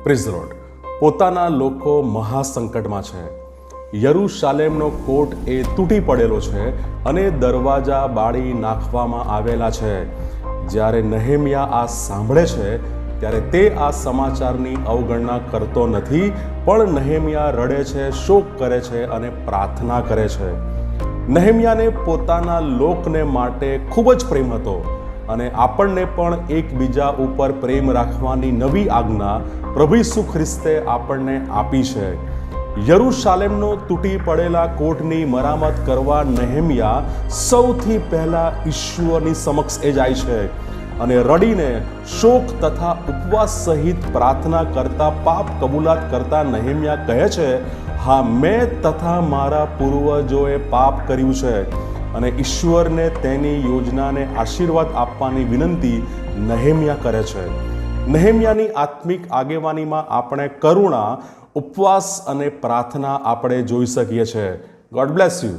Praise the lord. પોતાના લોકો મહાસંકટમાં છે. યરૂશાલેમનો કોટ એ તૂટી પડેલો છે અને દરવાજા બાળી નાખવામાં આવેલા છે. જ્યારે નહેમ્યા આ સાંભળે છે ત્યારે તે આ સમાચારની અવગણના કરતો નથી, પણ નહેમ્યા રડે છે, શોક કરે છે અને પ્રાર્થના કરે છે. નહેમ્યાને પોતાના લોકને માટે ખૂબ જ પ્રેમ હતો અને આપણને પણ એકબીજા ઉપર પ્રેમ રાખવાની નવી આજ્ઞા પ્રભુ ઈસુ ખ્રિસ્તે આપણને આપી છે. યરૂશાલેમનો તૂટી પડેલા કોટની મરામત કરવા નહેમ્યા સૌથી પહેલા ઈશ્વરની સમક્ષ એ જાય છે અને રડીને શોક તથા ઉપવાસ સહિત પ્રાર્થના કરતા, પાપ કબૂલાત કરતા નહેમ્યા કહે છે, હા, મેં તથા મારા પૂર્વજોએ પાપ કર્યું છે, અને ઈશ્વરને તેની યોજનાને આશીર્વાદ આપવાની વિનંતી નહેમ્યા કરે છે. નહેમ્યાની આત્મિક આગેવાનીમાં આપણે કરુણા, ઉપવાસ અને પ્રાર્થના આપણે જોઈ શકીએ છીએ. God bless you.